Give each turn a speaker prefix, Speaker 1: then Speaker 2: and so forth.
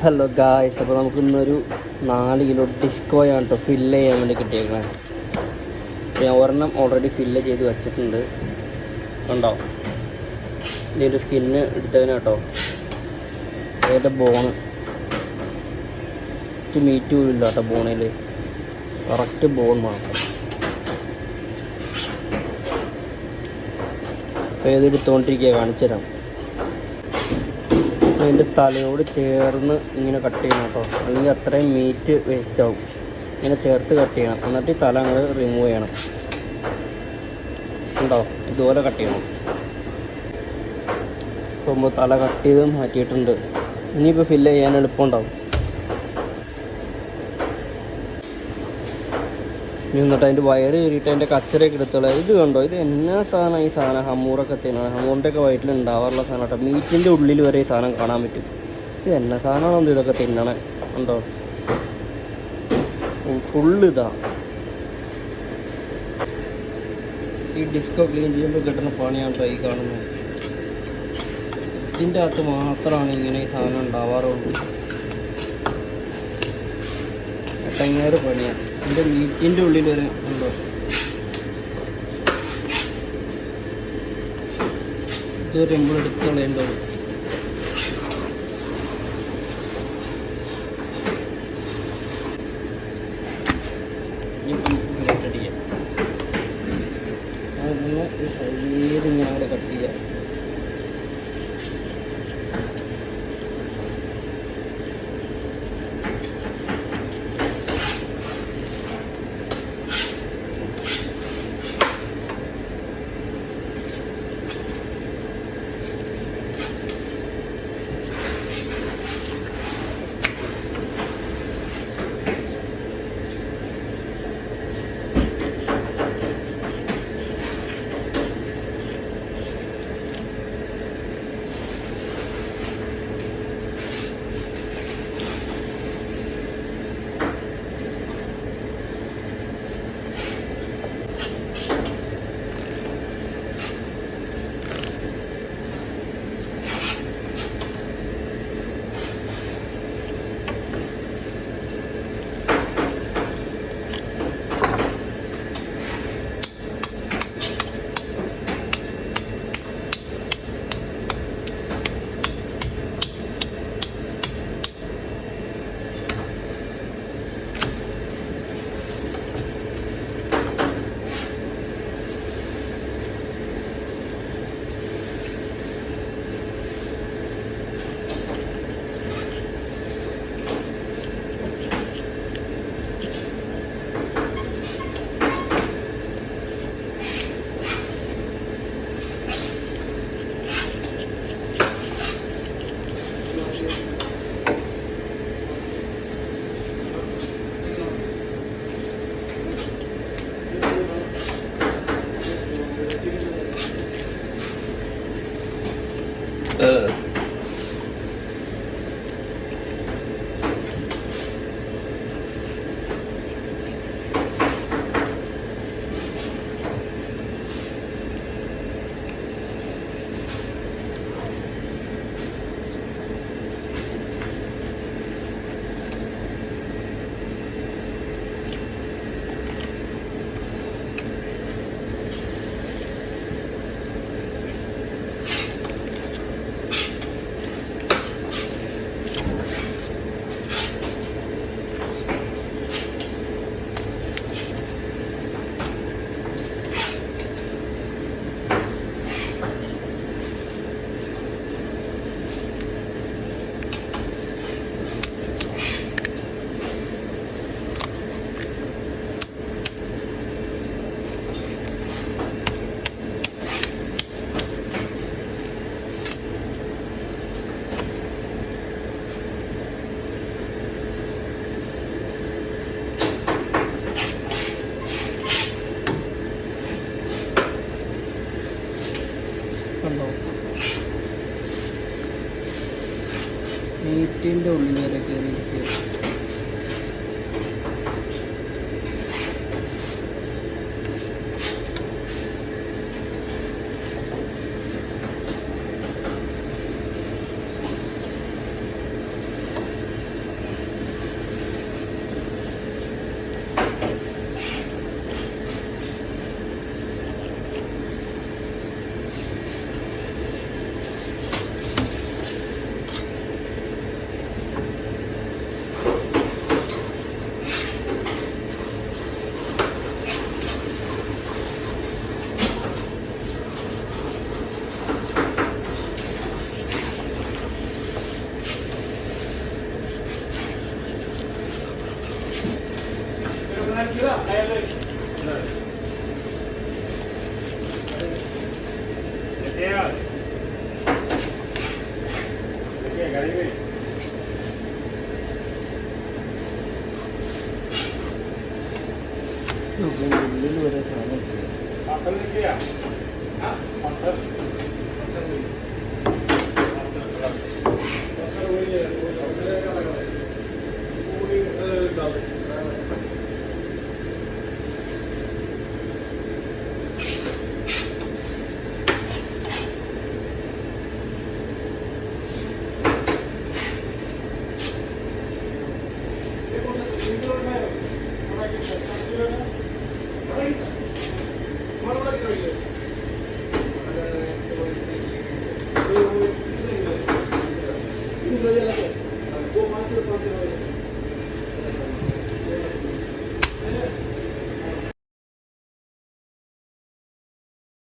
Speaker 1: Hello guys, അപ്പോൾ നമുക്ക് ഇന്നൊരു 4 കിലോ ഡിസ്കോയാണ് കേട്ടോ ഫില്ല് ചെയ്യാൻ വേണ്ടി കിട്ടിയേക്കുന്നത്. ഞാൻ ഒരെണ്ണം ഓൾറെഡി ഫില്ല് ചെയ്ത് വെച്ചിട്ടുണ്ട്. ഉണ്ടോ ഇതിൻ്റെ സ്കിന്ന് എടുത്തതിന് കേട്ടോ. അതിൻ്റെ ബോണ് മീറ്റ് പോലും ഇല്ല കേട്ടോ. ബോണിൽ കറക്റ്റ് ബോൺ മാത്രം. അപ്പോൾ ഏതെടുത്തുകൊണ്ടിരിക്കുക കാണിച്ചു തരാം. അതിൻ്റെ തലയോട് ചേർന്ന് ഇങ്ങനെ കട്ട് ചെയ്യണം കേട്ടോ, അല്ലെങ്കിൽ അത്രയും മീറ്റ് വേസ്റ്റ് ആവും. ഇങ്ങനെ ചേർത്ത് കട്ട് ചെയ്യണം, എന്നിട്ട് ഈ തല അങ്ങോട്ട് റിമൂവ് ചെയ്യണം. ഉണ്ടോ ഇതുപോലെ കട്ട് ചെയ്യണം. ഇപ്പോൾ തല കട്ട് ചെയ്ത് മാറ്റിയിട്ടുണ്ട്. ഇനിയിപ്പോൾ ഫില്ല് ചെയ്യാൻ എളുപ്പമുണ്ടാവും. എന്നിട്ട് അതിൻ്റെ വയറ് കയറിയിട്ട് അതിൻ്റെ കച്ചറയൊക്കെ എടുത്തോളാം. ഇത് കണ്ടോ, ഇത് എന്നാ സാധനം ഈ സാധനം? ഹമ്മൂറൊക്കെ തിന്നണം. ഹമ്മൂറിൻ്റെയൊക്കെ വയറ്റിൽ ഉണ്ടാവാറുള്ള സാധനം കേട്ടോ. മീറ്റിൻ്റെ ഉള്ളിൽ വരെ ഈ സാധനം കാണാൻ പറ്റും. ഇത് എന്നാ സാധനമാണോ ഇതൊക്കെ തിന്നണേ? ഉണ്ടോ ഫുള്ള് ഇതാ. ഈ ഡിസ്കോ ക്ലീൻ ചെയ്യുമ്പോൾ കിട്ടുന്ന പണിയാണ് കേട്ടോ ഈ കാണുന്നത്. ഇതിൻ്റെ അകത്ത് മാത്രമാണ് ഇങ്ങനെ ഈ സാധനം ഉണ്ടാവാറുള്ളൂ. ഭയങ്കര പണിയാണ്. ഇതിൻ്റെ മീറ്റിൻ്റെ ഉള്ളിൽ വരെ ഉണ്ടോ. ഇതുവരെ നമ്മൾ എടുത്ത് കളയേണ്ടത്. അടിക്കാം. അതിങ്ങനെ ഈ സൈഡ് ഇങ്ങനെ അവിടെ കട്ട് ചെയ്യാം. കണ്ടോ മീറ്റിൻ്റെ ഉള്ളിൽ വരെ കയറിയിരിക്കുക. ഉള്ളിൽ വരെ സാധനം
Speaker 2: Go master